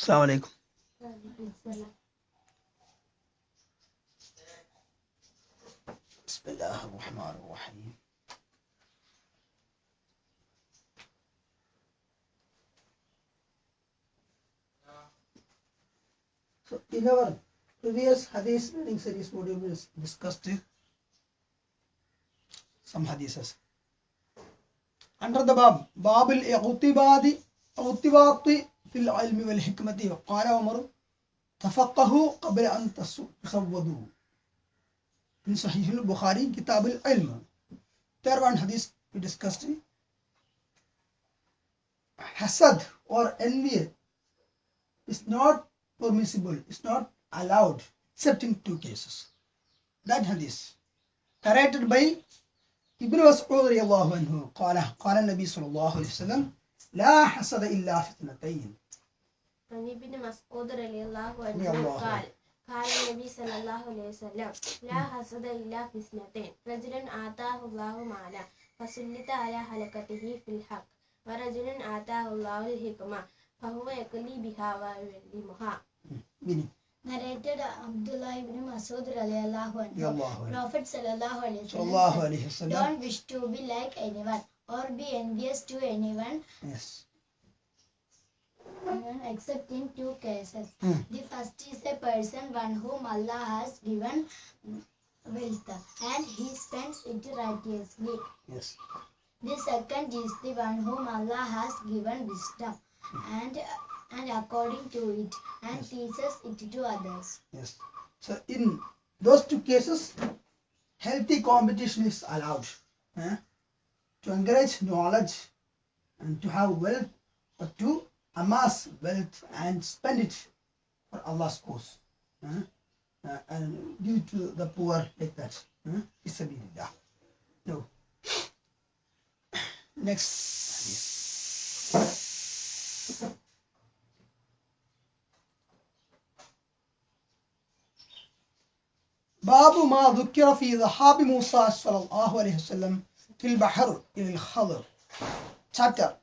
السلام عليكم. بسم الله الرحمن الرحيم. So in our previous hadith reading series module we discussed some hadiths under the bab al-i'tibadi في العلم والحكمة وقال عمر تفقهوا قبل أن تسودوا in Sahih al-Bukhari Kitab al-Ilm. There one hadith we discussed hasad or envy is not permissible, it's not allowed except in two cases. That hadith narrated by Ibn Mas'ud radiyallahu anhu قال النبي صلى الله عليه وسلم لا حسد إلا في اثنتين. عن ابن مسعود رضي الله عنه قال النبي صلى الله عليه وسلم لا حسد إلا في اثنتين رجل آتاه الله مالا فسلط على حلقته في الحق ورجل آتاه الله الحكمة فهو يقلي بها ويعلمها. Narrated Abdullah ibn Mas'ud radiallahu anhu. Prophet sallallahu alaihi wasallam don't wish to be like anyone or be envious to anyone. Yes. Except in two cases. The first is a person one whom Allah has given wealth and he spends it righteously. Yes. The second is the one whom Allah has given wisdom and according to it and teaches it to others. Yes. So in those two cases healthy competition is allowed. To encourage knowledge and to have wealth, or to amass wealth and spend it for Allah's cause and give it to the poor like that. No. Next. باب ما ذكر في ذهاب موسى صلى الله عليه وسلم في البحر إلى الخضر. Chapter.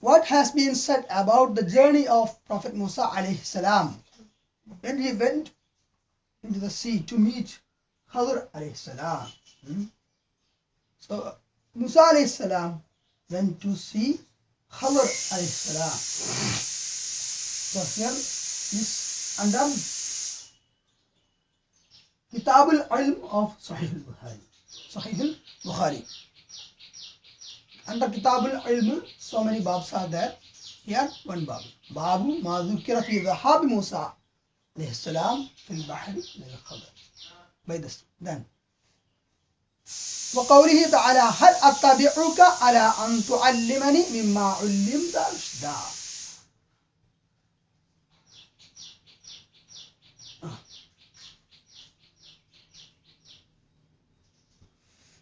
What has been said about the journey of Prophet Musa alayhi salam when he went into the sea to meet Khadr alayhi salam. So Musa alayhi salam went to see Khadr alayhi salam. So here is under Kitab al-Ilm of Sahih al-Bukhari. Sahih al-Bukhari. Under Kitab al-Ilm, so many babs are there. Here, one bab. Babu ma dhukira fi dhahab Musa alayhi salam fil bahri min al-Khadr. By this. Then. وقوله تعالى هل أتبعك على أن تعلمني مما علمت رشدا.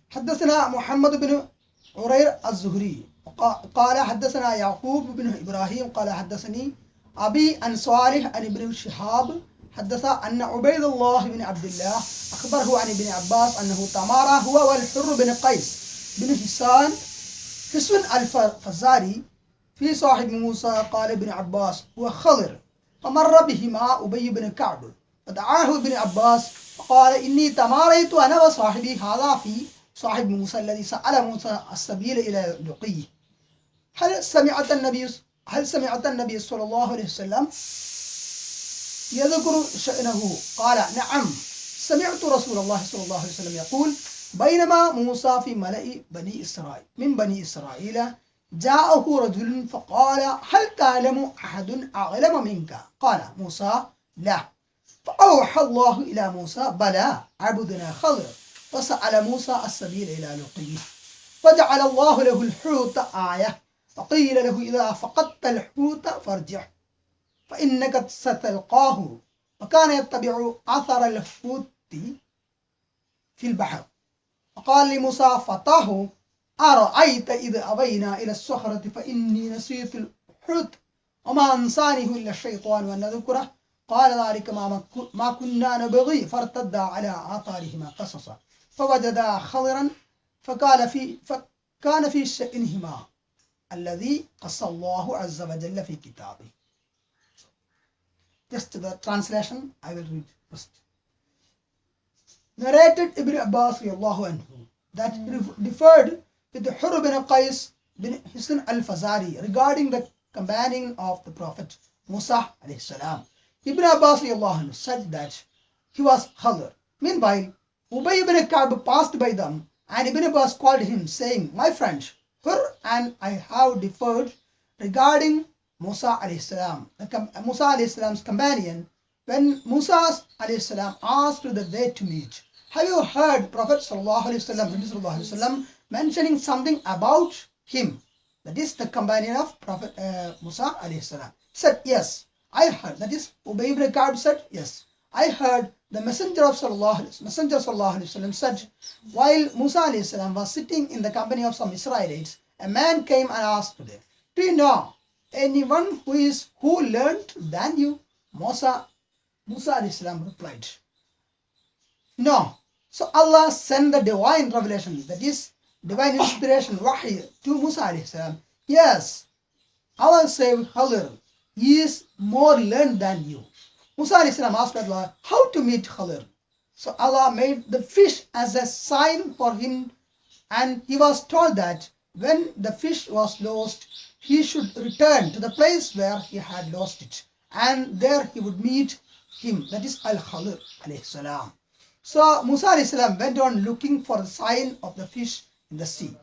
حدثنا محمد بن عرير الزهري قال حدثنا يعقوب بن إبراهيم قال حدثني أبي عن صالح عن ابن شهاب حدث أن عبيد الله بن عبد الله أخبره عن ابن عباس أنه تمارى هو والحر بن قيس بن حسن الفزاري في صاحب موسى. قال ابن عباس هو خضر فمر بهما أبي بن كعب فدعاه ابن عباس فقال إني تماريت أنا وصاحبي هذا في صاحب موسى الذي سأل موسى السبيل إلى لقيه. هل سمعت النبي صلى الله عليه وسلم يذكر شأنه؟ قال نعم سمعت رسول الله صلى الله عليه وسلم يقول بينما موسى في ملأ بني إسرائيل جاءه رجل فقال هل تعلم أحد أعلم منك؟ قال موسى لا. فأوحى الله إلى موسى بلى عبدنا خضر فسأل موسى السبيل إلى لقيه فجعل الله له الحوت آية فقيل له إذا فقدت الحوت فارجع فإنك ستلقاه وكان يتبع أثر الحوت في البحر. فقال لموسى فتاه أرأيت إذ أبينا إلى الصخرة فإني نسيت الحوت وما أنسانه إلا الشيطان وأن نذكره. قال ذلك ما كنا نبغي فارتدا على آثارهما قصصا فوجدا خضرا فكان في شأنهما الذي قص الله عز وجل في كتابه. Just the translation I will read first. Narrated Ibn Abbas anhu, that differed with the Hurr bin Qais bin Hisn al-Fazari regarding the companion of the Prophet Musa alayhi salam. Ibn Abbas anhu said that he was Khadir. Meanwhile, Ubay ibn Ka'b passed by them, and Ibn Abbas called him, saying, "My friend, Hurr and I have differed regarding Musa alayhi salam, Musa alayhi salam's companion, when Musa alayhi salam asked the way to meet. Have you heard Prophet sallallahu alayhi wasallam mentioning something about him?" That is the companion of Prophet Musa alayhi salam. Said, "Yes, I heard." That is, Ubay ibn Ka'b said, "Yes, I heard the Messenger sallallahu alayhi wasallam said, while Musa alayhi salam was sitting in the company of some Israelites, a man came and asked them, 'Do you know anyone who learned than you?' Musa alayhi salam replied, 'No.' So Allah sent the divine revelation, that is divine inspiration, wahi, to Musa alayhi salam. 'Yes, our Savior Khadir is more learned than you.' Musa alayhi salam asked Allah how to meet Khadir. So Allah made the fish as a sign for him, and he was told that when the fish was lost, he should return to the place where he had lost it, and there he would meet him, that is Al-Khadir alayhi salam. So Musa alayhi salam went on looking for the sign of the fish in the sea.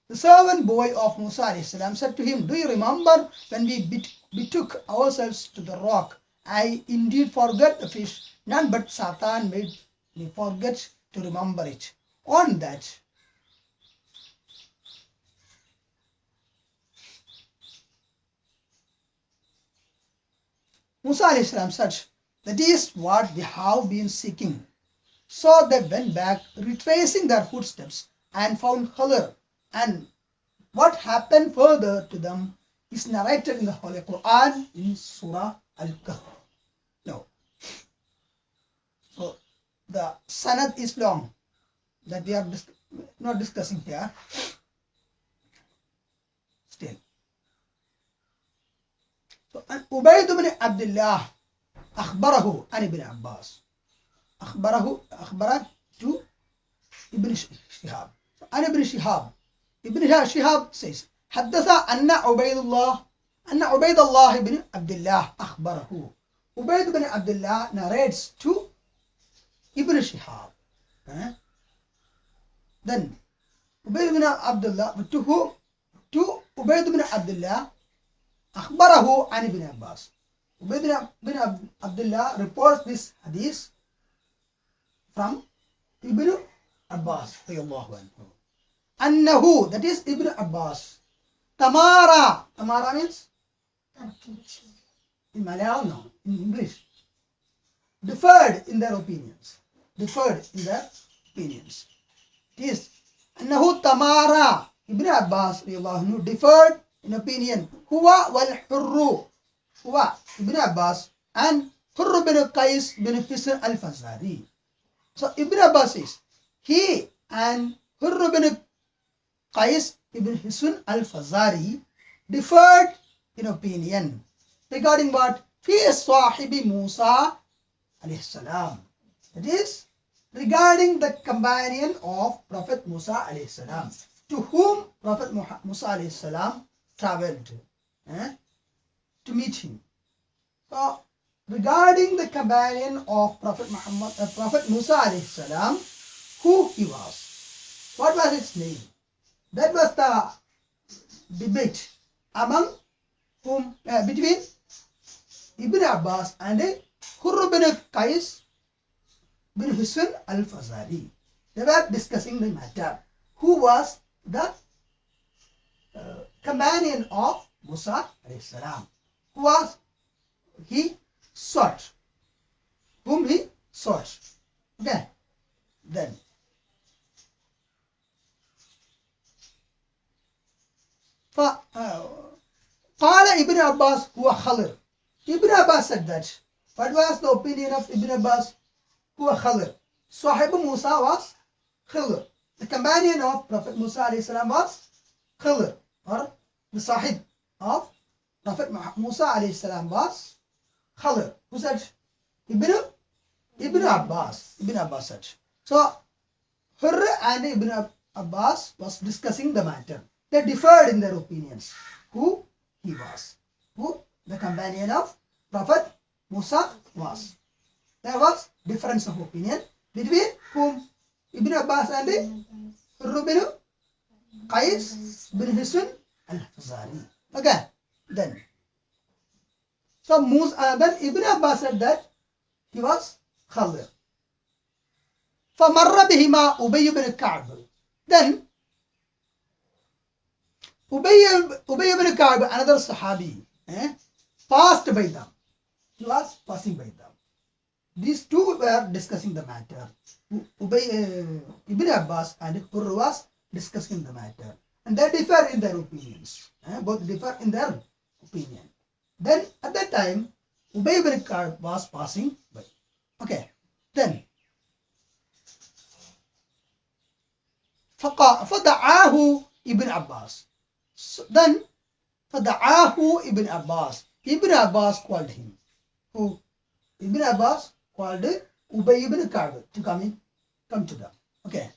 The servant boy of Musa alayhi salam said to him, "Do you remember when we betook ourselves to the rock? I indeed forgot the fish. None but Satan made me forget to remember it." On that, Musa alayhi salam said, "That is what we have been seeking." So they went back, retracing their footsteps, and found Khadir. And what happened further to them is narrated in the Holy Quran in Surah Al-Kahf. No. So the sanad is long, that we are not discussing here. Still. So Ubayd ibn Abdullah أخبره عن ابن عباس. أخبره to Ibn Shihab. عن ابن شهاب. Ibn Shihab says, حدث أن عبيد الله بن عبد الله أخبره. Ubayd ibn Abdullah narrates to Ibn Shihab. Then Ubayd ibn Abdullah to who? To Ubayd ibn Abdullah أخبره عن ابن Abbas. Ubayd ibn Abdullah reports this hadith from Ibn Abbas أنه, that is Ibn Abbas, Tamara means in Malayalam, no, in English, differed in their opinions. It is أنه Tamara, Ibn Abbas differed in opinion. Huwa wal Hurru, Huwa Ibn Abbas and Hurr bin Qais bin Hisn al-Fazari. So Ibn Abbas says, he and Hurr bin Qais ibn Hisn al-Fazari differed in opinion regarding what? Fi sahibi Musa alayhi salam. That is, regarding the companion of Prophet Musa alayhi salam, to whom Prophet Musa alayhi salam traveled to meet him. So, regarding the companion of Prophet Musa alayhi salam, who he was, what was his name? That was the debate among whom between Ibn Abbas and Hurr bin Qais bin Hisn al-Fazari. They were discussing the matter. Who was the companion of Musa alayhi salam? Who was he sought? Whom he sought? Okay. Then قال Ibn Abbas huwa Khadir. Ibn Abbas said that. What was the opinion of Ibn Abbas? Huwa Khadir. Sahib Musa was Khadir. The companion of Prophet Musa alayhi salam was Khadir, or the Sahib of Prophet Musa alayhi salam was Khadir. Who said? Ibn Abbas. Ibn Abbas said. So Hurr and Ibn Abbas was discussing the matter. They differed in their opinions. Who he was. Who the companion of Prophet Musa was. There was difference of opinion between whom? Ibn Abbas and Hurr bin Qais bin Hisn al-Fazari. Okay, then. So then Ibn Abbas said that he was Khadir. فَمَرَّ بِهِمَا أُبَيُّ بِنْ كَعْبٍ. Then Ubay ibn Ka'b, another Sahabi, passed by them. He was passing by them. These two were discussing the matter. Ibn Abbas and Hurr was discussing the matter. And they differ in their opinions. Both differ in their opinion. Then at that time, Ubay ibn Ka'b was passing by. Okay. Then فَدَعَاهُ Ibn Abbas. Then فَدَعَاهُ Ibn Abbas. Ibn Abbas called him. Who? Ibn Abbas called Ubay ibn Ka'b to come to them. Okay.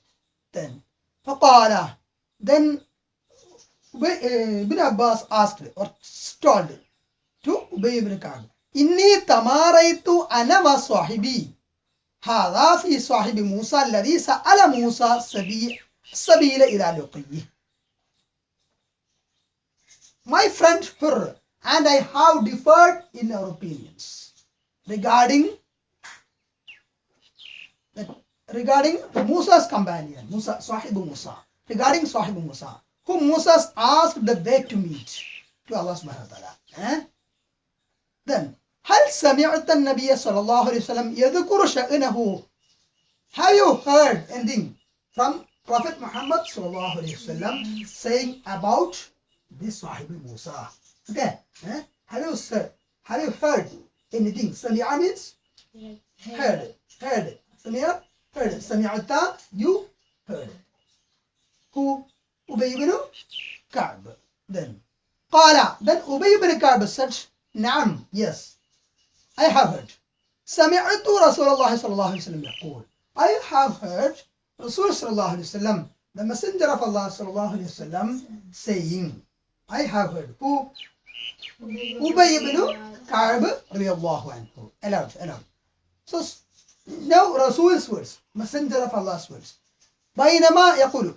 Then فَقَالَ. Then Ibn Abbas asked or told to Ubay ibn Ka'b, إِنِّي تَمَارَيْتُ أَنَا وَصَاحِبِي هَذَا فِي صَاحِبِ مُوسَى الَّذِي سَأَلَ مُوسَى السَّبِيلَ إِلَى لُقِيِّهِ. My friend Hurr and I have differed in our opinions regarding Musa's companion, Sahib Musa, regarding Sahib Musa, whom Musa asked the way to meet to Allah subhanahu wa ta'ala. Then, هل سمعت النبي صلى الله عليه وسلم يذكر شأنه? Have you heard anything from Prophet Muhammad sallallahu alaihi wasallam saying about this Sahib Musa? Okay. Have you heard anything? Sami'a means heard. Sami'a, heard. Sami'ata, you heard. Who? Ubay ibn Ka'b. Then Ubay ibn Ka'b said, Naam, yes, I have heard. سمعت رسول الله صلى الله عليه وسلم يقول. I have heard Rasul sallallahu alaihi wasallam, the messenger of Allah sallallahu alaihi wasallam, saying. I have heard. Who? Ubay ibn Ka'b radiyallahu anhu. Allowed. So now Rasul's words, messenger of Allah's words. بينما يقول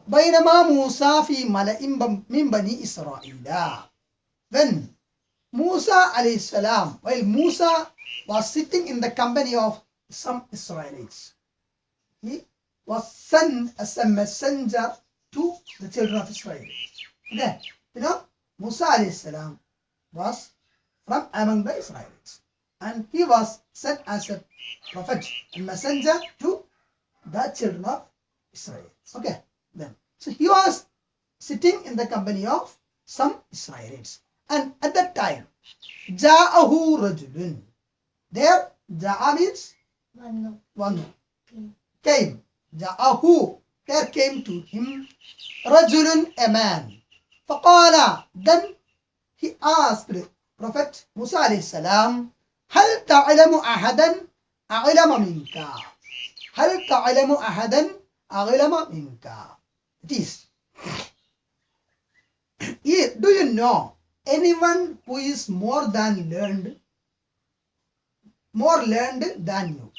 بينما موسى في ملأ من بني إسرائيل. When Musa alayhi salam, while Musa was sitting in the company of some Israelites, he was sent as a messenger to the children of Israel. Okay. Musa alayhi salam was from among the Israelites, and he was sent as a prophet, a messenger to the children of Israel. Okay. Then, so he was sitting in the company of some Israelites. And at that time, Ja'ahu rajulun. There, Ja'a means one. Came. Ja'ahu. There came to him rajulun, a man. Faqala. Then he asked Prophet Musa alayhi salam, Hal ta'alamu ahadan a'ilama minka. Hal ta'alamu ahadan a'ilama minka. It is. Do you know anyone who is more learned than you?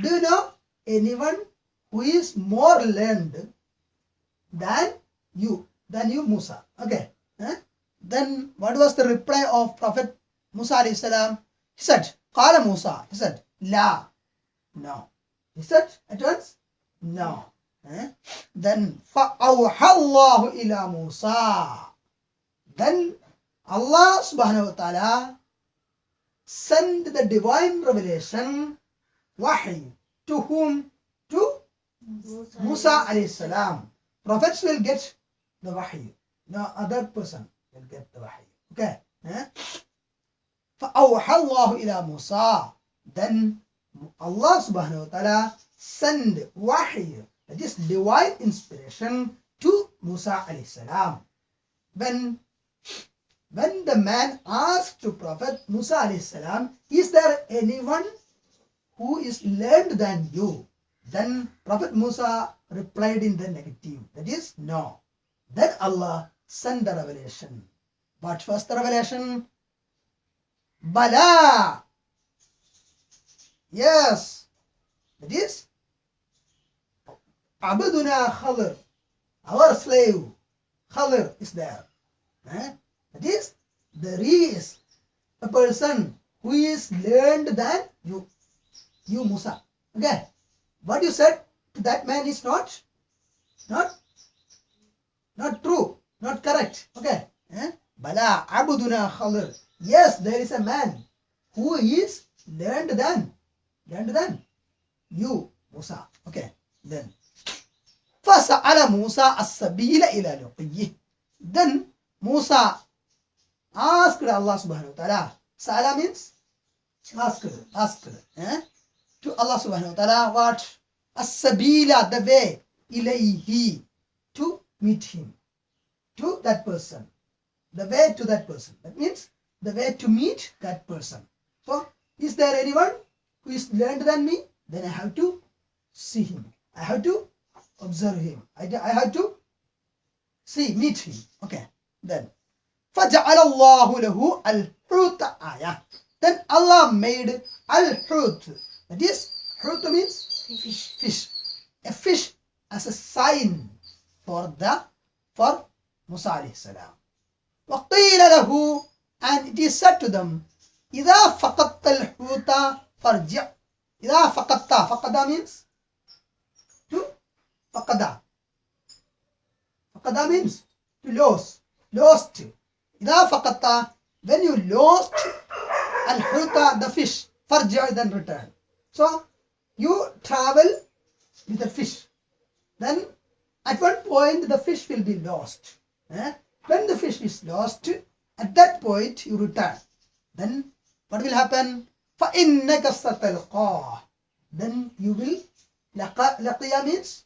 Do you know anyone who is more learned than you, Musa? Okay. Then what was the reply of Prophet Musa alayhi salam? He said, Qala Musa. He said, La. No. He said at once, no. Then فَأَوْحَى اللَّهُ إِلَى Musa. Then Allah subhanahu wa ta'ala sent the divine revelation, wahi, to whom? To Musa alayhi salam. Prophets will get the wahi. No other person will get the wahi. Okay. فَأَوْحَى اللَّهُ إِلَى Musa. Then Allah subhanahu wa ta'ala sent wahi, that is divine inspiration, to Musa alayhi salam. When when the man asked to Prophet Musa alayhi salam, is there anyone who is learned than you? Then Prophet Musa replied in the negative, that is no. Then Allah sent the revelation. What was the revelation? Bala. Yes. That is Abduna Khadir, our slave Khadir is there. That is, there is a person who is learned than you Musa. Okay. What you said to that man is not true, not correct. Okay. Bala Abduna Khadir. Yes, there is a man who is learned than you, Musa. Okay. Then فَسَأَلَ مُوسَى السَّبِيلَ إِلَى لُقِيِّهِ. Then Musa asked Allah subhanahu wa ta'ala. Sa'ala means asked. To Allah subhanahu wa ta'ala what? As-sabila, the way, ilayhi, to meet him, to that person, the way to that person. That means the way to meet that person. So, is there anyone who is learned than me? Then I have to see him. I have to observe him. I have to meet him. Okay. Then فَجَعَلَ اللَّهُ لَهُ الْحُوتَ آيَةً. Then Allah made al-hut. That is, hut means fish. A fish as a sign for Musa alayhi salam. وَقِيلَ لَهُ, and it is said to them, إِذَا فَقَدْتَ الْحُوتَ فَارْجِعْ. إِذَا فَقَدْتَ, فَقَدَ means to فَقَدَ. فَقَدَ means to lost. إِذَا فَقَدْتَ, when you lost al-huta, the fish, فَارْجِعْ, then return. So, you travel with a fish. Then, at one point, the fish will be lost. When the fish is lost, at that point, you return. Then, what will happen? فَإِنَّكَ سَتَلْقَاهُ. Then, you will, laqiya means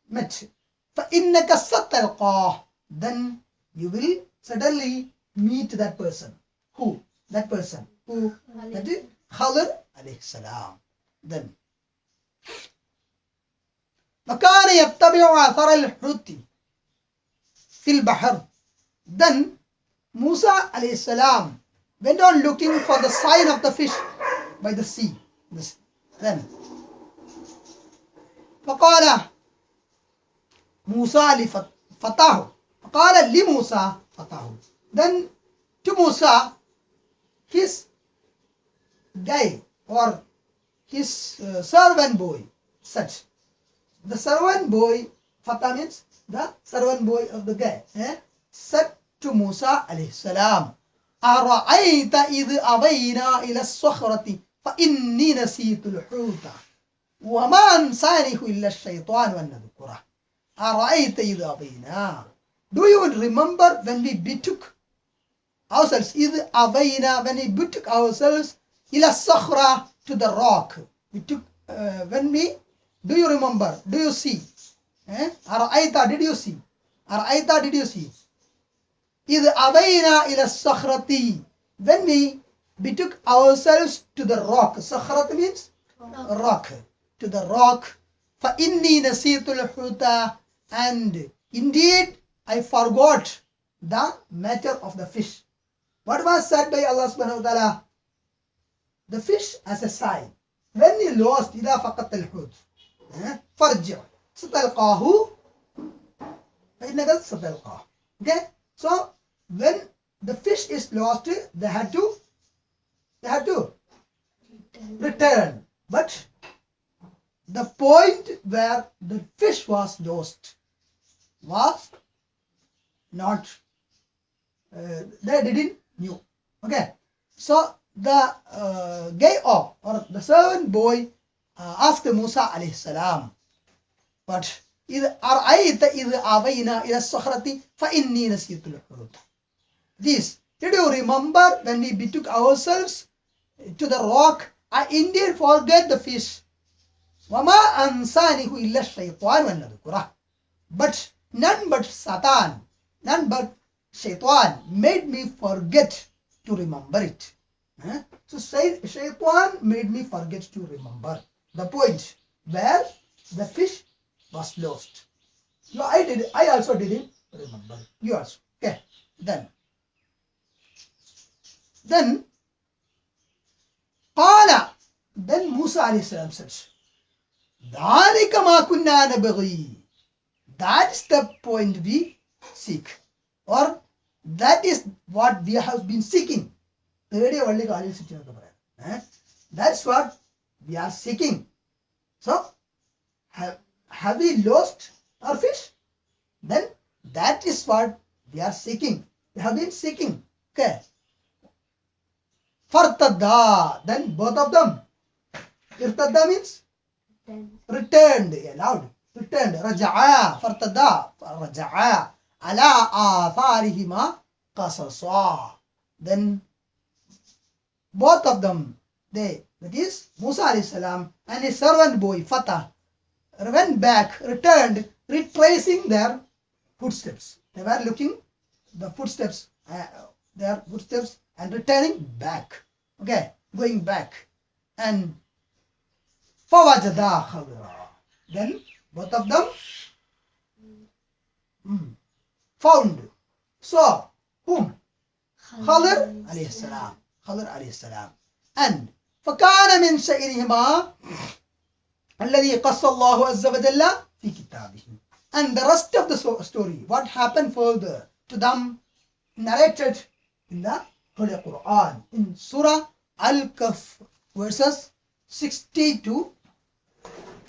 met. فَإِنَّكَ سَتَلْقَاهُ. Then, you will suddenly meet that person. Who? That person. Who? That is Khadir alayhi salam. Then وَكَانَ يَتَّبِعُ أَثَرَ الْحُوتِ فِي الْبَحْرِ. Then Musa alayhi salam went on looking for the sign of the fish by the sea. Then فَقَالَ مُوسَى لِفَتَاهُ. فَقَالَ لِمُوسَى فَتَاهُ. Then to Musa, his guy or his servant boy said. The servant boy, Fatah means the servant boy of the guy, said to Musa alayhi salam, أَرَأَيْتَ إِذْ أَوَيْنَا إِلَى الصَّخْرَةِ فَإِنِّي نَسِيتُ الْحُوتَ وَمَا أَنْسَانِهُ إِلَّا الشَّيْطَانُ أَنْ أَذْكُرَهُ. أَرَأَيْتَ إِذْ أَوَيْنَا. Do you remember when we betook ourselves, إِذْ أَوَيْنَا, when we betook ourselves, إِلَى الصَّخْرَةِ, to the rock. We took, when we, do you remember? Do you see? Araita, did you see? Araita, did you see? إِذْ أَوَيْنَا إِلَى الصَّخْرَةِ, when we betook ourselves to the rock. Sakhrat means rock. To the rock. فَإِنِّي نَسِيتُ الْحُوتَ, and indeed I forgot the matter of the fish. What was said by Allah subhanahu wa ta'ala? The fish as a sign. When you lost, إِذَا فَقَدْتَ الْحُوتَ فَارْجِعْ سَتَلْقَاهُ فَإِنَّكَ سَتَلْقَاهُ. Okay? So, when the fish is lost, they had to return. But the point where the fish was lost was not, they didn't knew. Okay? So, the guy or the servant boy asked Musa alayhi salam, but أَرَأَيْتَ إِذْ أَوَيْنَا إِلَى الصَّخْرَةِ فَإِنِّي نَسِيتُ الْحُوتَ. This, did you remember when we betook ourselves to the rock? I indeed forget the fish. وَمَا أَنْسَانِهُ إِلَّا الشَّيْطَانُ أَنْ أَذْكُرَهُ. But none but Satan, none but Shaitan made me forget to remember it. So Shaitan made me forget to remember the point where the fish was lost. So I also didn't remember. You also. Okay. Then قال, then Musa alayhi salam said, ذَلِكَ مَا كُنَّا نَبْغِي. That is the point we seek, or that is what we have been seeking. That's what we are seeking. So have we lost our fish? Then that is what we are seeking. We have been seeking. Okay. Fartadda, then both of them. Irtadda means returned. Loud. Returned. Raja'a. Fartadda. Raja'a. Ala atharihima qasasa. Then both of them, that is Musa alayhi salam and his servant boy Fatah, went back, returned, retracing their footsteps. They were looking the footsteps, their footsteps, and returning back. Okay, going back. And فَوَجَدَا خَضِرًا. Then both of them found. So whom? Khadir alayhi salam. Khadir alayhi salam. And فَكَانَ مِنْ شَئِرِهِمَا الَّذِي قَصَّ اللَّهُ عَزَّ وَجَلَّ فِي كِتَابِهِ. And the rest of the story, what happened further to them, narrated in the Holy Quran, in Surah Al-Kahf, verses 60 to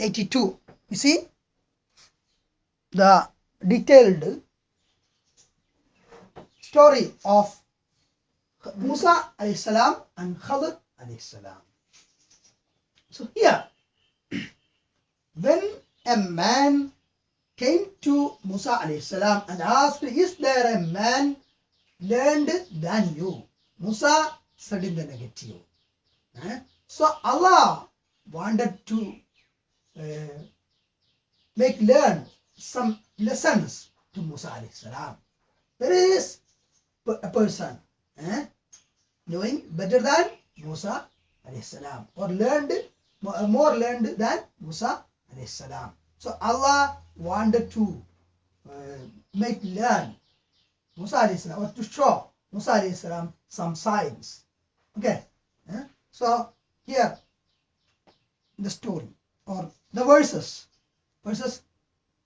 82. You see the detailed story of Musa alayhi salam and Khadir alayhi salam. So here, when a man came to Musa alayhi salam and asked, is there a man learned than you? Musa said in the negative. So Allah wanted to learn some lessons to Musa alayhi salam. There is a person knowing better than Musa alayhi salam, or more learned than Musa alayhi salam. So Allah wanted to learn Musa alayhi salam, or to show Musa alayhi salam some signs. Okay. So here the story, or the verses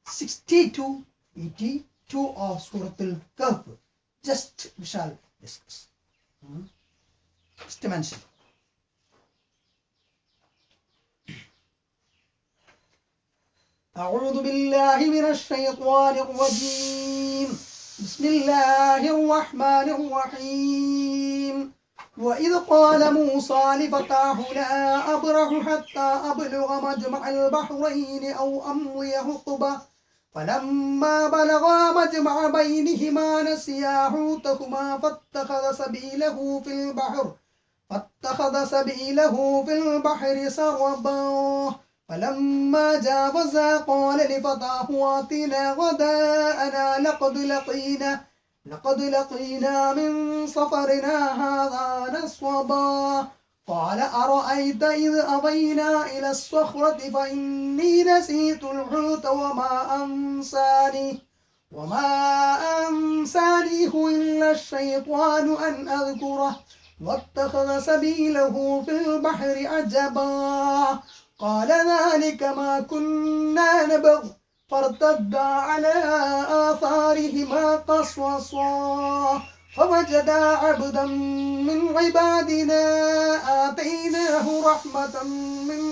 60 to 82 of Surah Al-Kahf, just we shall discuss. Just to mention. أعوذ بالله من الشيطان الرجيم. بسم الله الرحمن الرحيم. وإذ قال موسى لفتاه لا أبرح حتى أبلغ مجمع البحرين أو أمضي حقبة فلما بلغا مجمع بينهما نسيا حوتهما فاتخذ سبيله في البحر سربا فلما جاوزا قال لفتاه آتنا غداءنا لقد لقينا من سفرنا هذا نصبا قال أرأيت إذ أوينا إلى الصخرة فإني نسيت الحوت وما أنسانيه إلا الشيطان أن أذكره واتخذ سبيله في البحر عجبا قال ذلك ما كنا نبغ فارتدا على آثارهما قصصا فوجدا عبدا من عبادنا آتيناه رحمة من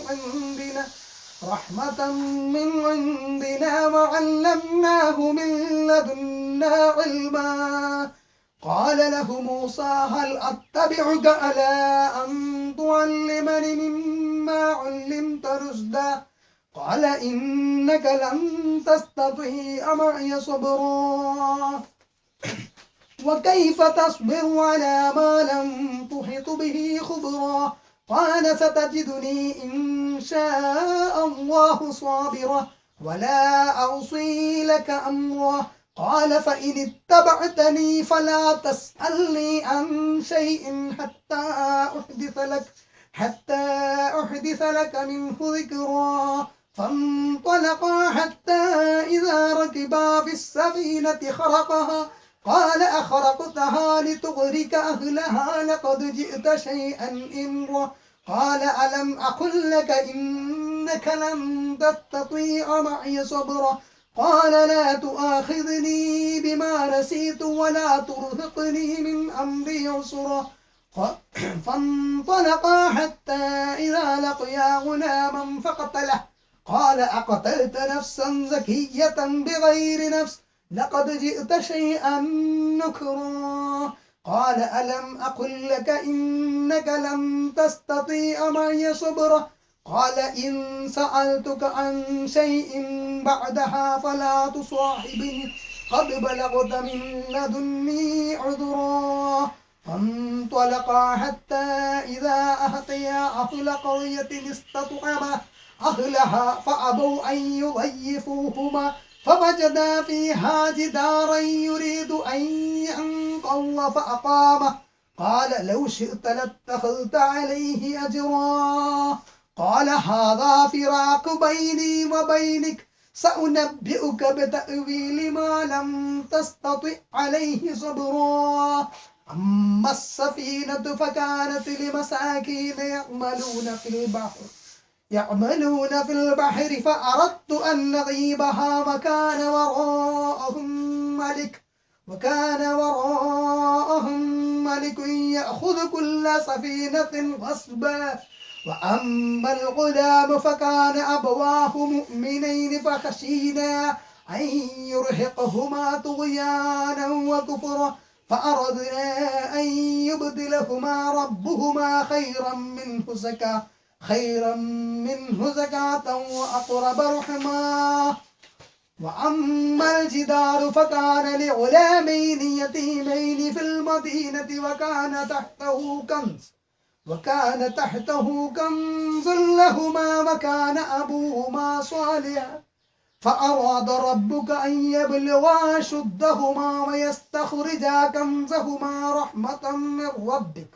عندنا وعلمناه من لدنا علما قال له موسى هل أتبعك على أن تعلمني مما علمت رشدا قال إنك لن تستطيع معي صبرا وكيف تصبر على ما لم تحط به خبرا قال ستجدني إن شاء الله صابرا ولا أعصي لك أمرا قال فإن اتبعتني فلا تسألني عن شيء حتى أحدث لك منه ذكرا. فانطلقا حتى إذا ركبا في السفينة خرقها قال أخرقتها لتغرق أهلها لقد جئت شيئا إمرا. قال ألم أقل لك إنك لن تستطيع معي صبرا. قال لا تؤاخذني بما نسيت ولا ترهقني من أمري عسرا. فانطلقا حتى إذا لقيا غلاما فقتله قال أقتلت نفسا زكية بغير نفس لقد جئت شيئا نكرا. قال ألم أقل لك إنك لن تستطيع معي صبرا. قال إن سألتك عن شيء بعدها فلا تصاحبني قد بلغت من لدني عذرا. فانطلقا حتى إذا أتيا أهل قرية استطعما أهلها فأبوا أن يضيفوهما فوجدا فيها جدارا يريد أن ينقض فأقامه. قال لو شئت لاتخذت عليه أجرا. قال هذا فراق بيني وبينك سأنبئك بتأويل ما لم تستطع عليه صبرا. أما السفينة فكانت لمساكين يعملون في البحر فأردت أن نغيبها وكان وراءهم ملك يأخذ كل سفينة غصبا. وأما الغلام فكان أبواه مؤمنين فخشينا أن يرهقهما طغيانا وكفرا فأردنا أن يبدلهما ربهما خيرا منه زكاة وأقرب رحما. وأما الجدار فكان لغلامين يتيمين في المدينة وكان تحته كنز لهما وكان أبوهما صالحا فأراد ربك أن يبلغا أشدهما ويستخرجا كنزهما رحمة من ربك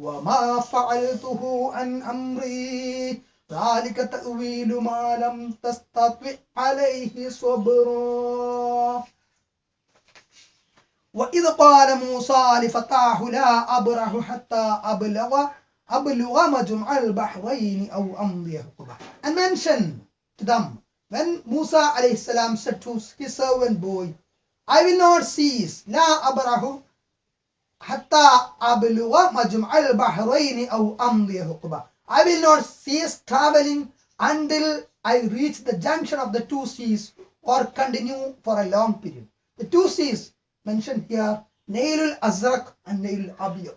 وما فعلته عن أمري ذلك تأويل ما لم تستطع عليه صبرا. وإذ قال موسى لفتاه لا أبرح حتى أبلغ مجمع البحرين أو أمضي حقبا. And mention to them when Musa alayhi salam said to his servant boy, I will not cease لا أبرح حتى أبلغ مجمع البحرين أو أمضي حقبا. I will not cease traveling until I reach the junction of the two seas or continue for a long period. The two seas mentioned here, Nail al-Azraq and Nail al-Abyad,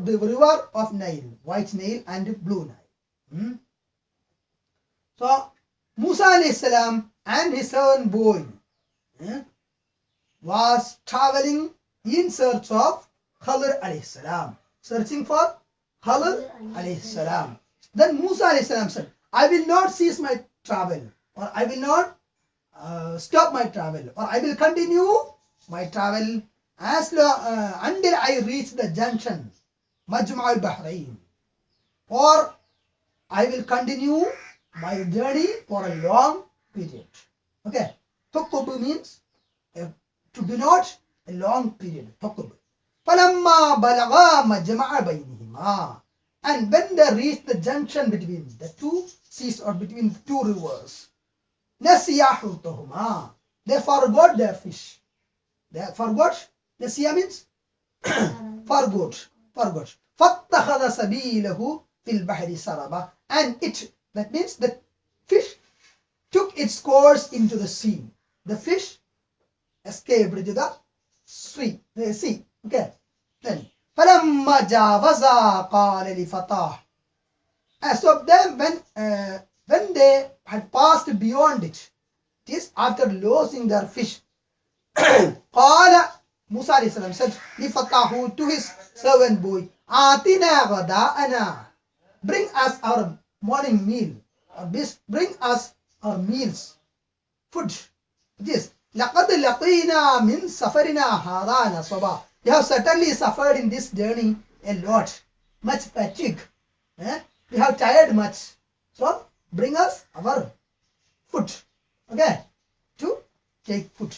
the river of Nile, White Nile and Blue Nile. So Musa alayhi salam and his servant boy was traveling in search of Khadir alayhi salam, searching for Khadir alayhi salam. Then Musa alayhi salam said, I will not cease my travel, or I will not stop my travel, or I will continue my travel until I reach the junction, Majma' al-Bahrain, or I will continue my journey for a long period. Okay, Thuqub means to denote a long period. Thuqub. فَلَمَّا بَلَغَا مَجْمَعَ بَيْنِهِمَا. And when they reached the junction between the two seas or between the two rivers, نَسِيَا حُوتَهُمَا. They forgot their fish. They forgot. Nasiya means forgot. فَاتَّخَذَ سَبِيلَهُ فِي الْبَحْرِ سَرَبًا. And that means the fish took its course into the sea. The fish escaped into the sea. Okay. Then فَلَمَّا جَاوَزَا قَالَ لِفَتَاهُ. So then when they had passed beyond it, it is after losing their fish, قال Musa alayhi salam said لِفَتَاهُ to his servant boy, آتِنَا غَدَاءَنَا. Bring us our morning meal, or bring us our meals, food. Yes, لَقَدْ لَقِينَا مِنْ سَفَرِنَا هَذَا نَصَبًا. We have certainly suffered in this journey a lot, much fatigue. We have tired much. So bring us our food. Okay, to take food.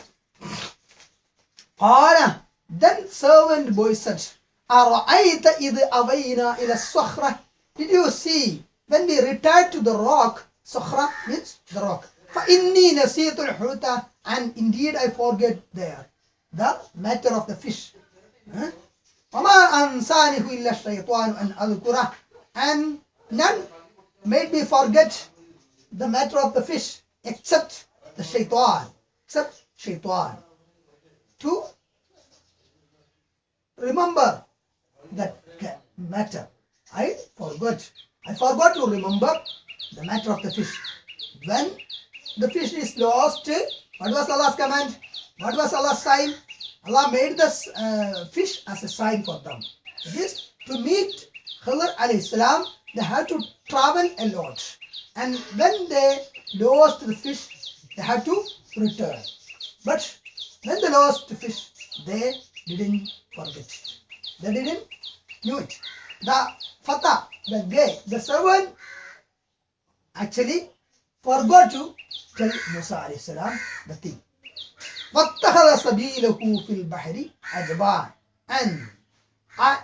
Then servant boy said, أَرَأَيْتَ إِذْ أَوَيْنَا إِلَى الصَّخْرَةِ. Did you see when we retired to the rock? Sakhra means the rock. فَإِنِّي نَسِيتُ الْحُوتَ. And indeed I forget there the matter of the fish. وَمَا أَنْسَانِهُ إِلَّا الشَّيْطَانُ أَنْ أَذْكُرَهُ. And none made me forget the matter of the fish except the shaitan. Except shaitan. To remember that matter. I forgot to remember the matter of the fish. When the fish is lost, what was Allah's command? What was Allah's sign? Allah made the fish as a sign for them. It is to meet Khadir alayhi salam, they had to travel a lot. And when they lost the fish, they had to return. But when they lost the fish, they didn't forget it. They didn't knew it. The fata, the guy, the servant actually forgot to tell Musa alayhi salam the thing. وَاتَّخَذَ سَبِيلَهُ فِي الْبَحْرِ عَجْبًا. And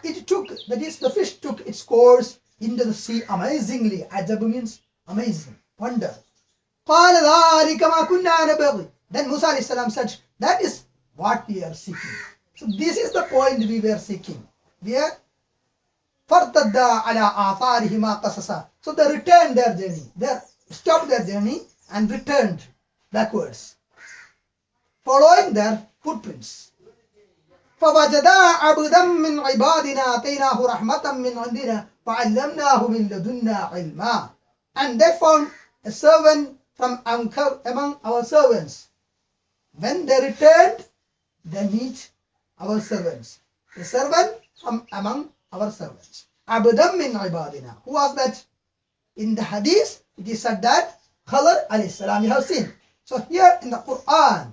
it took, that is, the fish took its course into the sea amazingly. Ajab means amazing, wonder. قَالَ ذَلِكَ مَا كُنَّا نَبْغِي. Then Musa alayhi salam said, that is what we are seeking. So this is the point we were seeking. We are فَارْتَدَّا عَلَىٰ آثَارِهِمَا قَصَصًا. So they returned their journey. They stopped their journey and returned backwards, following their footprints. فَوَجَدَا عَبْدًا مِّنْ عِبَادِنَا آتَيْنَاهُ رَحْمَةً مِّنْ عِنْدِنَا وَعَلَّمْنَاهُ مِنْ لَدُنَّا عِلْمًا. And they found a servant from among our servants. When they returned, they meet our servants. A servant from among our servants. عَبْدًا مِّنْ عِبَادِنَا. Who was that? In the hadith, it is said that Khadir alayhi salam, you have seen. So here in the Quran,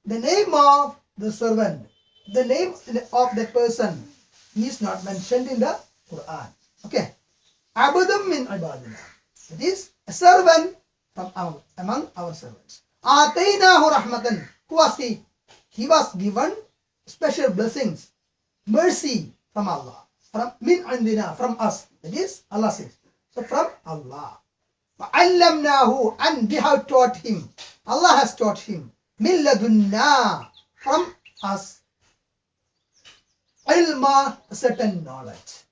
the name of the servant, the name of the person is not mentioned in the Quran. Okay. Abudam min ibadina. It is a servant from among our servants. Ataynahu rahmatan. Who was he? He was given special blessings, mercy from Allah. From min indina, from us. That is, Allah says. So from Allah. وَعَلَّمْنَاهُ. And we have taught him. Allah has taught him. مِن لَدُنَّا. From us. Ilma, a certain knowledge.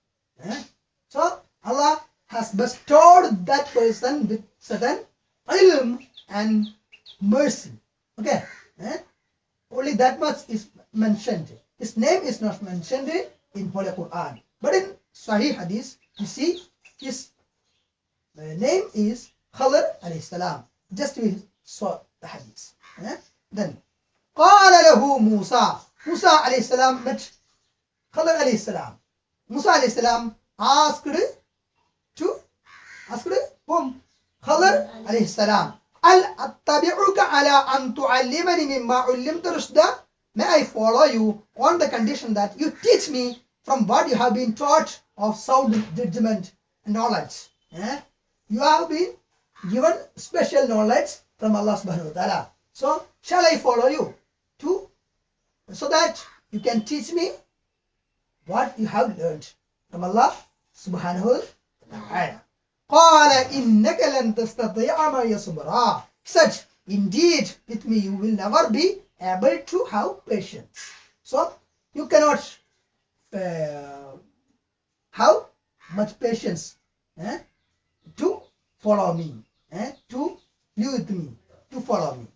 So Allah has bestowed that person with certain ilm and mercy. Okay. Only that much is mentioned. His name is not mentioned in Holy Quran. But in Sahih Hadith, you see his name is Khadir alayhi salam. Just we saw the Hadith. Then قال له موسى. Musa alayhi salam met Khadir alayhi salam. Musa alayhi salam asked whom? Khadir alayhi salam. Al attabi'uka ala an tu'allimani mimma 'ullimta rushda. May I follow you on the condition that you teach me from what you have been taught of sound judgment and knowledge. You have been given special knowledge from Allah subhanahu wa ta'ala. So shall I follow you so that you can teach me what you have learned from Allah subhanahu wa ta'ala. قَالَ إِنَّكَ لَن تَسْتَطِيعَ مَعِيَ صَبْرًا. Such, indeed, with me you will never be able to have patience. So you cannot have much patience to follow me, to live with me, to follow me.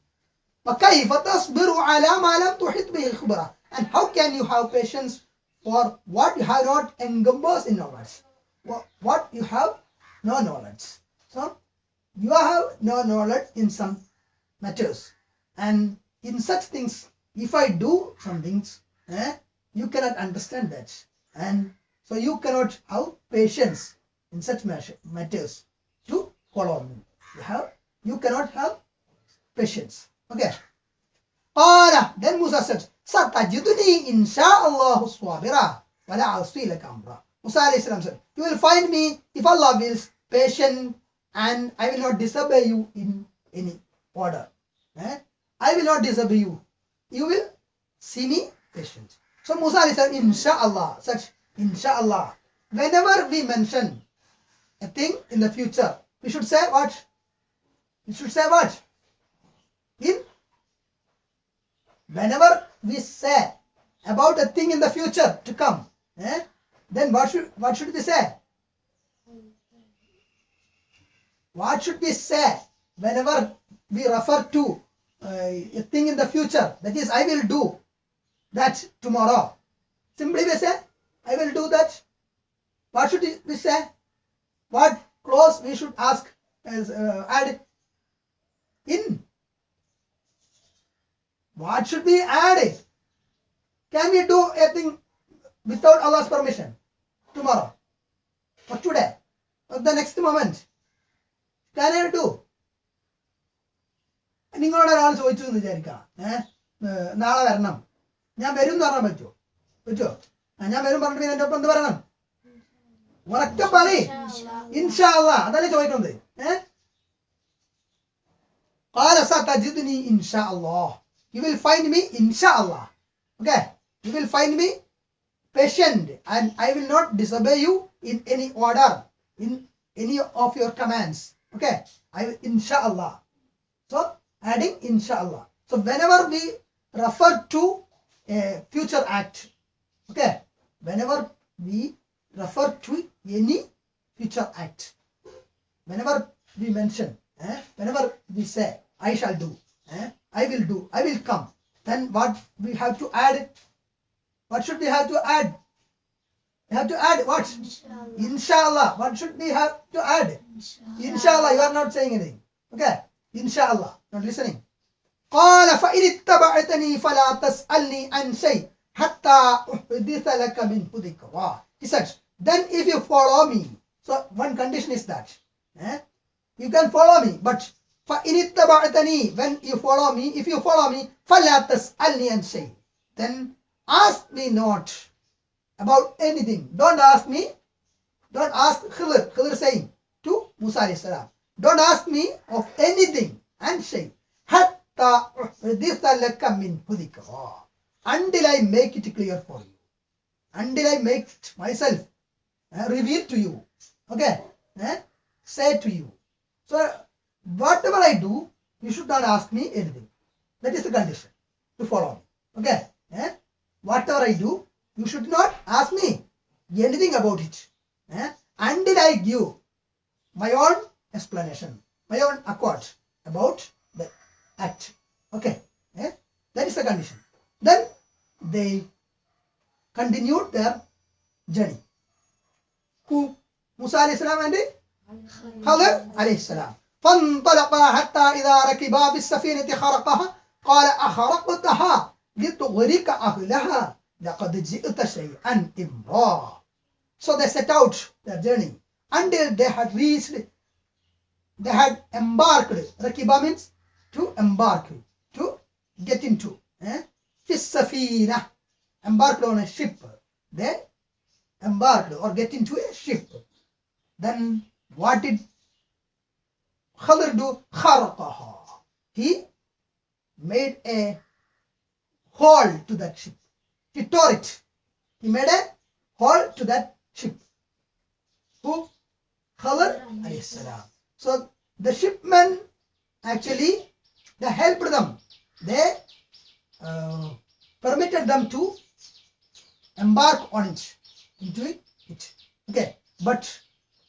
وَكَيْفَ تَصْبِرُ عَلَى مَا لَمْ تُحِطْ بِهِ خُبْرًا. And how can you have patience for what you have not encompassed in knowledge? What you have no knowledge. So you have no knowledge in some matters. And in such things, if I do some things, you cannot understand that. And so you cannot have patience in such matters to follow me. You cannot have patience. Okay. قال, then Musa said, ستجدني إن شاء الله صابرا ولا أعصي لك أمرا. Musa alayhi salam said, you will find me if Allah wills patient and I will not disobey you in any order. I will not disobey you. You will see me patient. So Musa alayhi salam, inshallah, such inshallah. Whenever we mention a thing in the future, we should say what? We should say what? Whenever we say about a thing in the future to come, then what should we say? What should we say whenever we refer to a thing in the future? That is, I will do that tomorrow. Simply we say, I will do that. What should we say? What clause we should ask as add in? What should we add it? Can we do a thing without Allah's permission tomorrow or today or the next moment? Can I do? നിങ്ങളോട് ഒരാൾ ചോദിച്ചു എന്ന് വിചാരിക്കാം, നാളെ വരണം, ഞാൻ വരും എന്ന് പറഞ്ഞാൽ പറ്റുമോ? ഞാൻ വരും പറഞ്ഞിട്ട് പിന്നെ എൻ്റെ ഒപ്പം എന്ത് പറയണം? ഉറക്കെ പറയ്, ഇൻഷാ അല്ലാഹ്. അതല്ലേ ചോദിക്കുന്നത്. قال ستجدني إن شاء الله. You will find me inshallah. Okay, you will find me patient and I will not disobey you in any order, in any of your commands. Okay, I will inshallah. So adding inshallah. So whenever we refer to a future act, okay, whenever we refer to any future act, whenever we mention, whenever we say I shall do, I will do, I will come, then what we have to add? What should we have to add? We have to add what? Inshallah. What should we have to add? Inshallah. You are not saying anything. Okay, inshallah, not listening. قال فإن اتبعتني فلا تسألني عن شيء حتى أحدث لك منه ذكرا. He said, then if you follow me, so one condition is that you can follow me, but فإن اتبعتني, when you follow me, if you follow me, فلا تسألني عن شيء, then ask me not about anything. Don't ask me, don't ask Khidr saying to Musa alayhi salam, don't ask me of anything and say hatta uhditha laka minhu dhikra, until I make it clear for you, until I make it myself reveal to you. Okay, say to you. So whatever I do, you should not ask me anything. That is the condition to follow me. Okay, whatever I do, you should not ask me anything about it until I give my own explanation, my own accord about the act. Okay, that is the condition. Then they continued their journey. Who? Musa alayhi salam and Khidr alayhi salam. فانطلقا حتى إذا ركبا بالسفينة خرقها قال أخرقتها لتغرق أهلها لقد جئت شيئا إمرا. So they set out their journey until they had reached, they had embarked. Rakiba means to embark, to get into. Fis-safina, embarked on a ship. They embarked or get into a ship. Then what did Khidr do? Kharaqaha. He made a hole to that ship. He tore it. He made a hole to that ship. Who? Khidr alayhi salam. So the shipmen actually, they helped them. They permitted them to embark on it, into it. Okay, but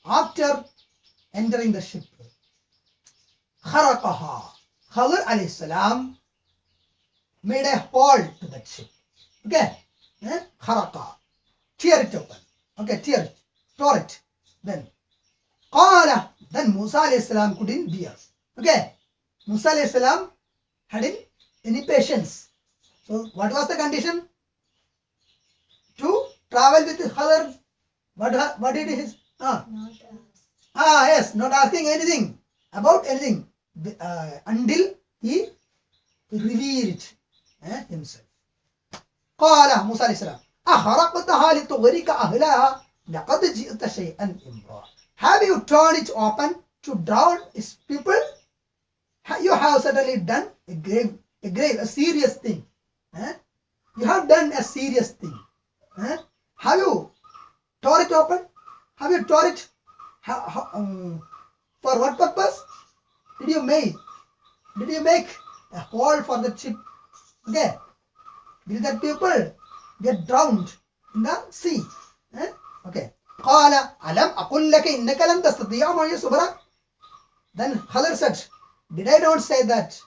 after entering the ship, Kharaqaha, Khidr alayhi salam made a hole to that ship. Okay, Kharaqa, tear it open. Okay, tear it, tore it. Then Qala, then Musa alayhi salam couldn't bear. Okay, Musa alayhi salam hadn't any patience. So what was the condition? To travel with Khidr. What did he? Yes, not asking anything about anything until he revealed it. himself. قال موسى عليه السلام أخرقتها لتغرق أهلها لقد جئت شيئا إمرا. Have you torn it open to drown its people? You have certainly done a serious thing. You have done a serious thing. Have you tore it open? Have you tore it? For what purpose? Did you make a hole for the ship? Okay. Did that people get drowned in the sea? Okay. قال ألم أقل لك إنك لن تستطيع معي صبرا. Then Khadir said, did I not say that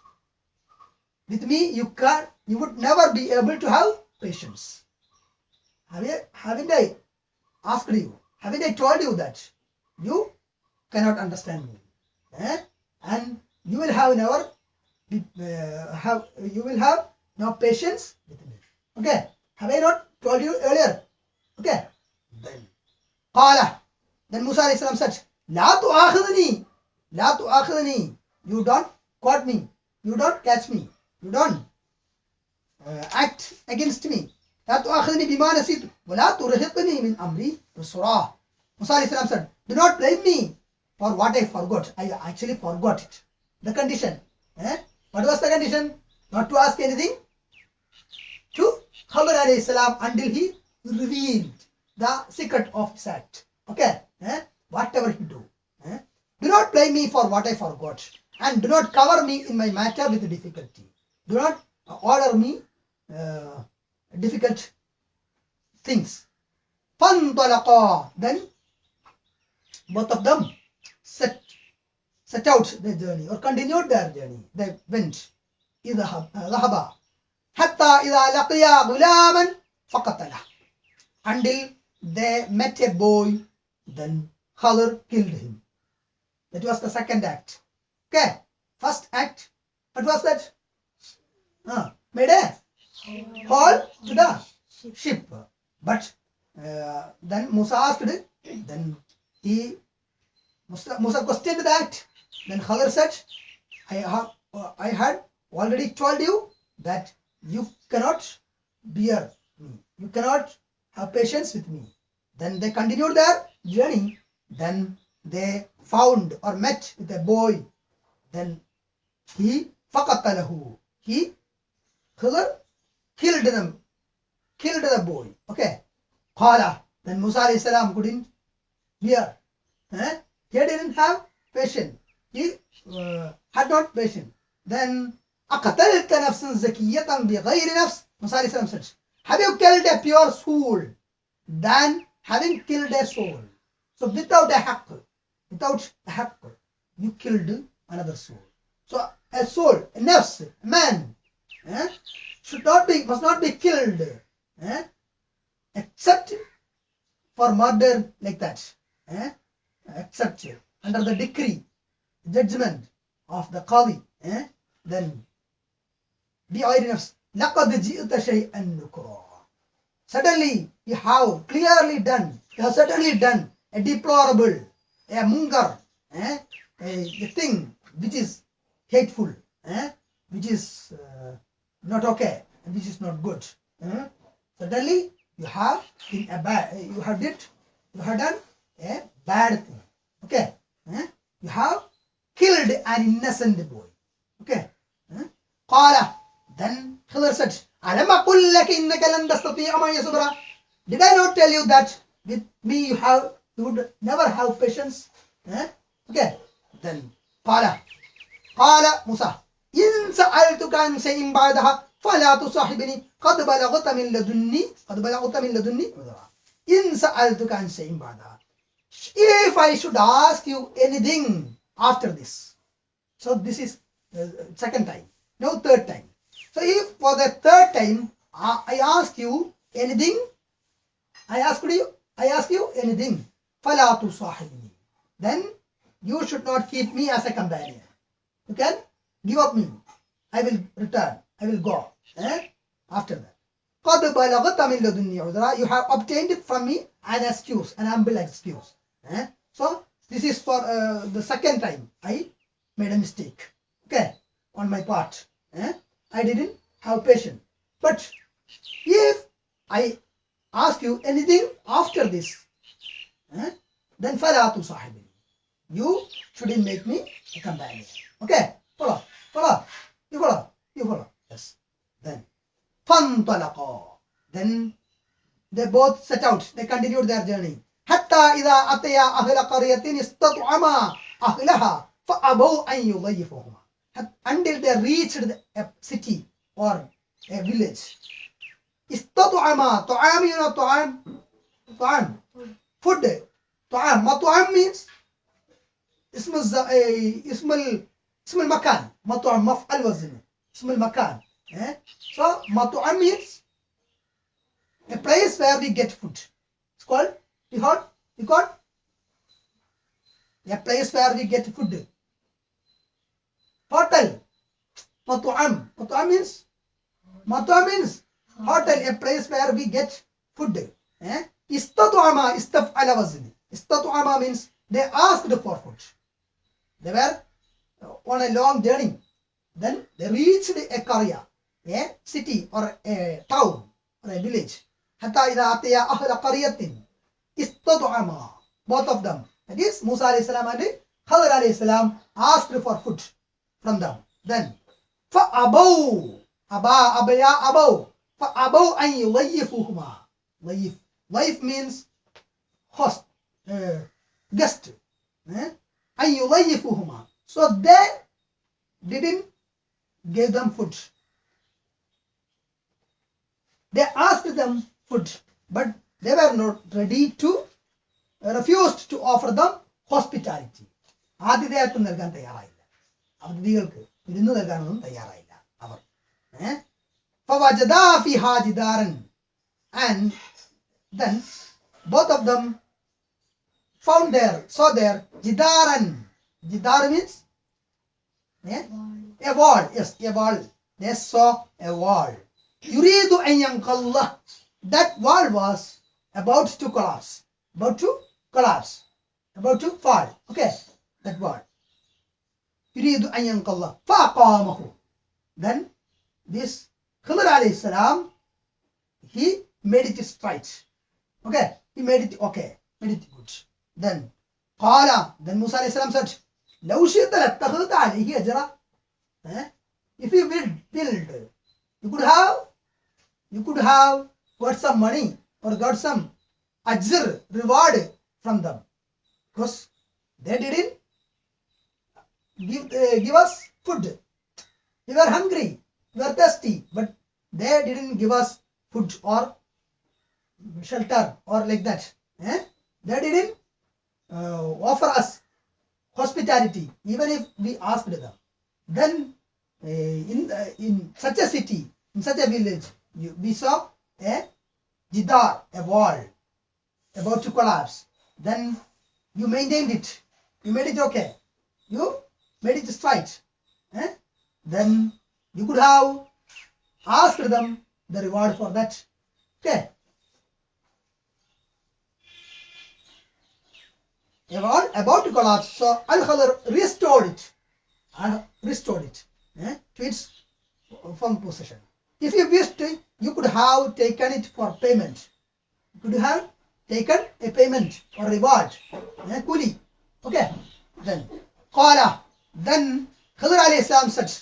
with me you would never be able to have patience? Haven't I asked you? Haven't I told you that you cannot understand me? And you will have no patience with me. Okay. Have I not told you earlier? Okay. Then Musa alayhi salam said, لا تؤاخذني. You don't quote me. You don't catch me. You don't act against me. لا تؤاخذني بما نسيت ولا ترهقني من أمري عسرا. Musa alayhi salam said, do not blame me for what I forgot. I actually forgot it. The condition. What was the condition? Not to ask anything to Khadir alayhi salam until he revealed the secret of his act. Okay. Whatever he do. Do not blame me for what I forgot. And do not cover me in my matter with difficulty. Do not order me difficult things. فَانْطَلَقَا. Then both of them set out their journey or continued their journey. They went. ذهبا حتى إذا لقيا غلاما فقتله. Until they met a boy, then Khadir killed him. That was the second act. Okay. First act, what was that? Made a hole to the ship. But then Musa asked it. Then Musa questioned the act. Then Khadir said, I had already told you that you cannot bear me. You cannot have patience with me. Then they continued their journey. Then they found or met with a boy. Then he فَقَتَلَهُ. Khadir killed the boy. Okay. قَالَ. Then Musa alayhi salam couldn't bear. He didn't have patience. He had not patience. Then أَقَتَلْتَ نَفْسًا زَكِيَّةً بِغَيْرِ نَفْسٍ. Musa alayhi salam said, have you killed a pure soul than having killed a soul? So without a haqq, you killed another soul. So a soul, a nafs, a man, must not be killed, except for murder like that, except under the decree, judgment of the qadi. Then بِغَيْرِ نَفْسٍ لَقَدْ جِئْتَ شَيْئًا نُكْرًا. Suddenly you have certainly done a deplorable, a munkar, a thing which is hateful, which is not okay, and which is not good. Suddenly you have done a bad thing. Okay. You have killed an innocent boy. Okay. قال. Then Khadir said, أَلَمْ أَقُلْ لَكَ إِنَّكَ لَنْ تَسْتَطِيعَ مَعِيَ صَبْرًا. Did I not tell you that with me you would never have patience? Okay. Then قال موسى إِنْ سَأَلْتُكَ عَنْ شَيْءٍ بَعْدَهَا فَلَا تُصَاحِبْنِي قَدْ بَلَغْتَ مِنْ لَدُنِّي إِنْ سَأَلْتُكَ عَنْ شَيْءٍ بَعْدَهَا. If I should ask you anything after this. So this is second time. Now third time. So if for the third time I ask you anything, فَلَا تُصَاحِبْنِي. Then you should not keep me as a companion. You can give up me. I will return. I will go. After that. قَدْ بَلَغْتَ مِنْ لَدُنِّي عُذْرًا. You have obtained from me an excuse, an humble excuse. So this is for the second time I made a mistake. Okay. On my part. I didn't have patience. But if I ask you anything after this, then فَلَا تُصَاحِبْنِي. You shouldn't make me a companion. Okay? Follow. You follow. Yes. Then فَانْطَلَقَا. Then they both set out. They continued their journey. حَتَّى إِذَا أَتَيَا أَهْلَ قَرْيَةٍ اسْتَطْعَمَا أَهْلَهَا فَأَبَوْا أَنْ يُضَيِّفُوهُمَا. Until they reached a city or a village. استطعما. طعام, you know طعام. Food. طعام. مطعم means اسم المكان. مطعم مفعل وزن. اسم المكان. So مطعم means a place where we get food. It's called, you heard a place where we get food. Hotel. مطعم means hotel, a place where we get food. استطعما استفعل وزن. استطعما means they asked for food. They were on a long journey. Then they reached a qarya, a city or a town or a village. حتى إذا أتيا أهل قرية استطعما. Both of them. That is Musa alayhi salam and Khadir alayhi salam asked for food from them. Then فأبوا. أبوا. فأبوا أن يضيفوهما. ضيف means host, guest. أن يضيفوهما. So they didn't give them food. They asked them food, but they were not ready to, refused to offer them hospitality. ആതിഥേയത്വം നൽകാൻ തയ്യാറായില്ല. അതിഥികൾക്ക് വിരുന്ന് നൽകാനൊന്നും തയ്യാറായില്ല അവർ. فوجدا فيها جدارا. And then both of them saw there jidaran. Jidar means a wall. Yes, a wall. They saw a wall. Yuridu an yanqallah. That wall was about to collapse. About to fall. Okay, that wall. Yuridu an yanqallah. Faqamahu. Then this Khadir alayhi salam, he made it straight. Okay, he made it okay. Made it good. Then Musa alayhi salam said, لو شئت لاتخذت عليه أجرا. If you build, you could have got some money or got some ajr, reward from them, because they didn't give us food. We were hungry, we were thirsty, but they didn't give us food or shelter or like that. They didn't offer us hospitality, even if we asked them. Then in such a city, in such a village, we saw a jidar, a wall about to collapse. Then you maintained it. You made it okay. You made it straight. Then you could have asked them the reward for that. Okay. A wall about to collapse. So Al-Khadir restored it to its firm position. If you wished, you could have taken it for payment. You could have taken a payment or reward. Kuli. Okay. Then Then Khadir alayhi salam said,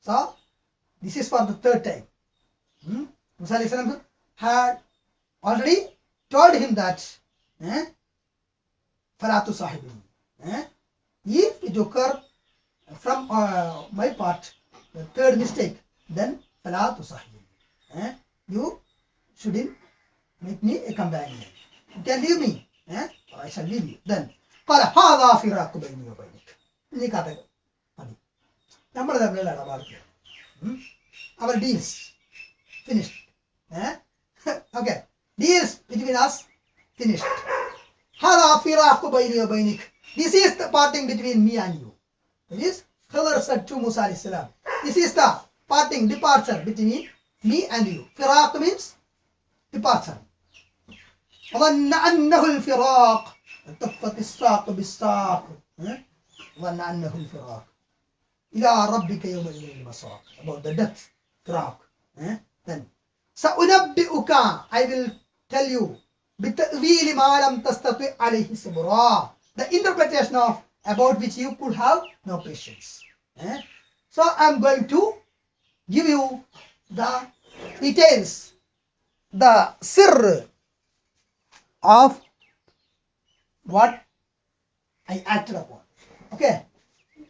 so this is for the third time. Musa alayhi salam had already told him that فَلَا تُصَاحِبْنِي. If it occur from my part, the third mistake, then فَلَا تُصَاحِبْنِي. You shouldn't make me a companion. You can leave me. I shall leave you. Then قال هذا فراق بيني وبينك. ഇനി കഥ മതി. നമ്മൾ തമ്മിലുള്ള ഇടപാട്. Our deals finished. Okay. Deals between us finished. هذا فراق بيني وبينك. This is the parting between me and you. This Khadir said to Musa alayhi salam. This is the parting, departure between me and you. Firaq means departure. وظن أنه الفراق التفت الساق بالساق. ظن أنه الفراق إلى ربك يومئذ المساق. About the death, firaq. Then سأنبئك, I will tell you, بتأويل ما لم تستطع عليه صبرا, the interpretation of about which you could have no patience. So I'm going to give you the details, the sirr of what I acted upon. Okay,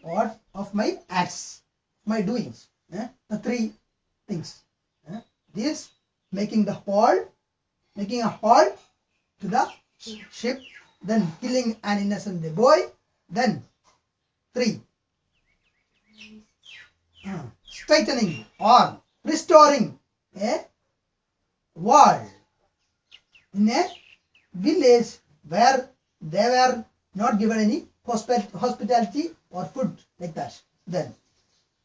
what of my acts, my doings, the three things. This making a hole to the ship, then killing an innocent boy, then 3, straightening or restoring a wall in a village where they were not given any hospitality or food, like that. Then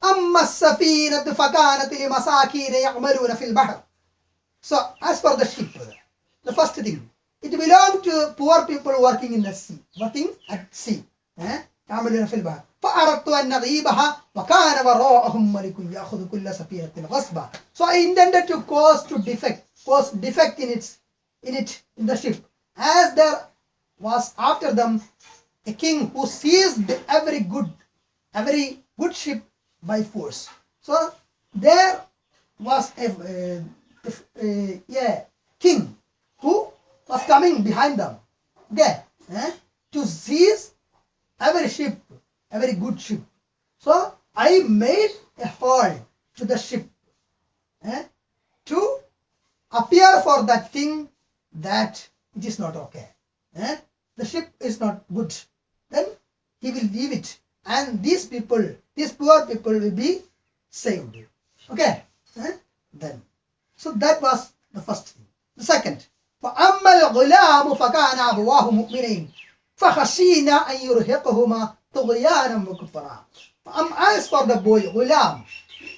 أما السفينة فكانت لمساكين يعملون في البحر. So as for the ship, the first thing, it belonged to poor people working in the sea, working at sea. يعملون في البحر. فأردت أن نغيبها وكان وراءهم ملك يأخذ كل سفينة غصبا. So I intended to cause defect in the ship, as there was after them a king who seized every good ship by force. So there was a king who was coming behind them, to seize every good ship. So I made a hole to the ship, to appear for that king that it is not okay. The ship is not good. Then he will leave it, and these poor people will be saved. Okay. Then, so that was the first thing. The second, فأما الغلام فكان أبواه مؤمنين فخشينا أن يرهقهما طغيانا وكفرا. As for the boy غلام,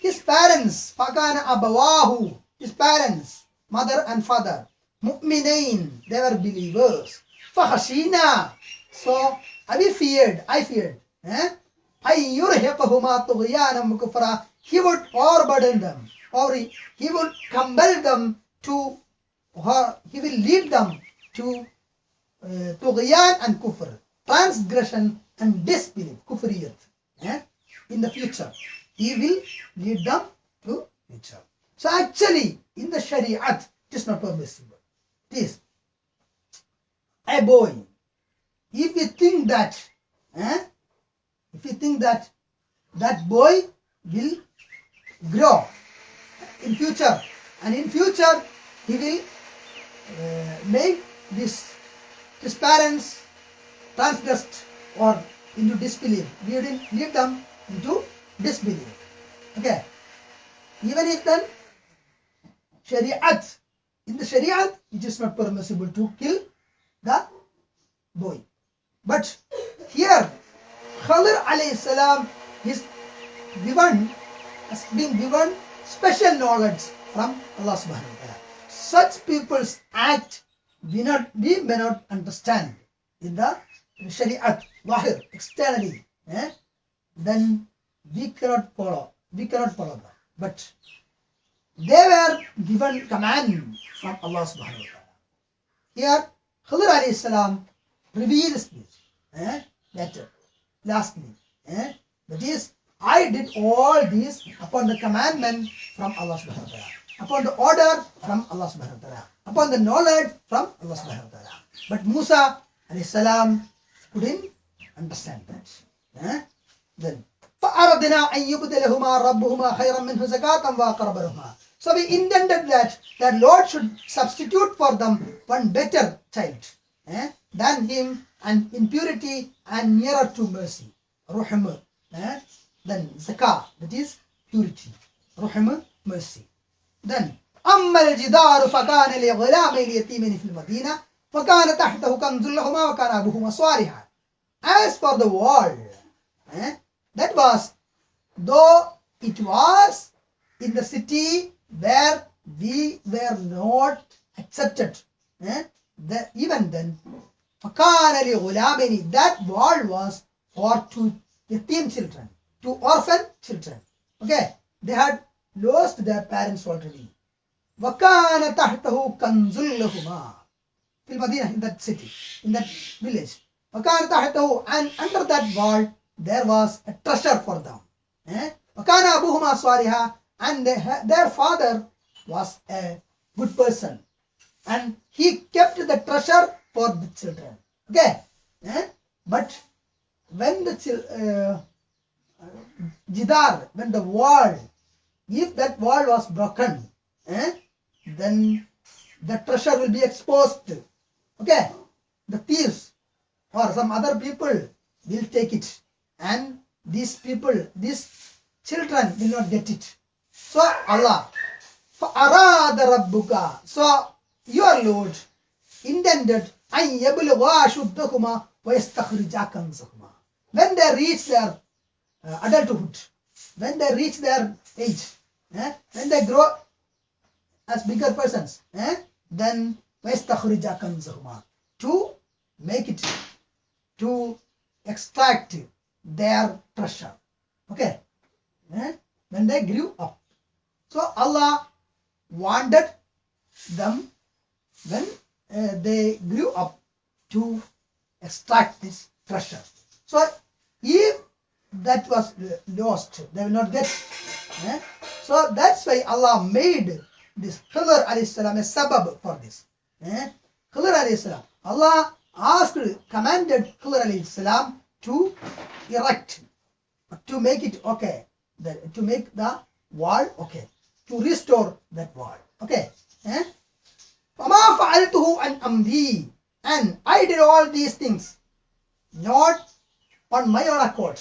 his parents, فكان أبواه, his parents, mother and father, مؤمنين, they were believers. فخشينا, so I feared, أن يرهقهما طغيانا وكفرا, he would overburden them, or he would compel them to, or he will lead them to طغيان and kufr, transgression and disbelief, kufriyat. In the future, he will lead them to future. So actually, in the Shariat, it is not permissible. It is a boy. If you think that, that boy will grow in future, and in future he will make his parents transgressed or into disbelief, lead them into disbelief. Okay. Even if then Shariat, in the Shariat, it is not permissible to kill the boy. But here, Khadir alayhi salam has been given special knowledge from Allah subhanahu wa ta'ala. Such people's act we may not understand in the Shariat, Zahir, externally. Then we cannot follow them. But they were given command from Allah subhanahu wa ta'ala. Here, Khadir alayhi salam reveals this later, lastly. That is, I did all this upon the commandment from Allah subhanahu wa ta'ala, upon the order from Allah subhanahu wa ta'ala, upon the knowledge from Allah subhanahu wa ta'ala. But Musa alayhi salam couldn't understand that. Then فَأَرَدْنَا أَن يُبْدِلَهُمَا رَبُّهُمَا خَيْرًا مِنْهُ زَكَاةً وَأَقْرَبَ رُحْمًا. So we intended that Lord should substitute for them one better child than him, and in purity and nearer to mercy. Ruhm. Then zakah, that is purity. Ruhm, mercy. Then أما الجدار فكان لغلامين يتيمين في المدينة وكان تحته كنز لهما وكان أبوهما صالحا. As for the wall, that was, though it was in the city where we were not accepted, even then, فكان لغلامين, that wall was for two yatim children, two orphan children. Okay, they had lost their parents already. وَكَانَ تَحْتَهُ كَنْزٌ لَهُمَا. In Medina, in that city, in that village. وَكَانَ تَحْتَهُ, and under that wall there was a treasure for them. وَكَانَ أَبُوهُمَا صَالِحًا, and their father was a good person. And he kept the treasure for the children. Okay. But when the jidar, when the wall, if that wall was broken, then the treasure will be exposed. Okay. The thieves or some other people will take it, and these children will not get it. So Allah, فَأَرَادَ رَبُّكَ, so your Lord intended أَن يَبْلُغَا أَشُدَّهُمَا وَيَسْتَخْرِجَا كَنْزَهُمَا. When they reach their adulthood, when they reach their age, when they grow as bigger persons, then وَيَسْتَخْرِجَا كَنْزَهُمَا, to make it, to extract their treasure. Okay. When they grew up. So Allah wanted them when they grew up to extract this treasure. So if that was lost, they will not get. So that's why Allah made this Khidr alayhi salam a sabab for this. Khidr alayhi salam, Allah commanded Khidr alayhi salam to erect, to make it okay, to make the wall okay, to restore that wall. Okay. فَمَا فَعَلْتُهُ عَنْ أَمْرِي, and I did all these things not on my own accord,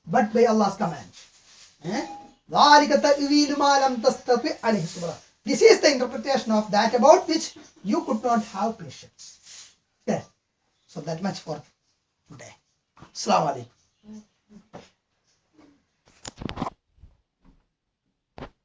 but by Allah's command. ذَلِكَ تَأْوِيلُ مَا لَمْ تَسْتَطِعْ عَلَيْهِ صَبْرًا. This is the interpretation of that about which you could not have patience. Okay. So that much for today. Assalamu alaikum.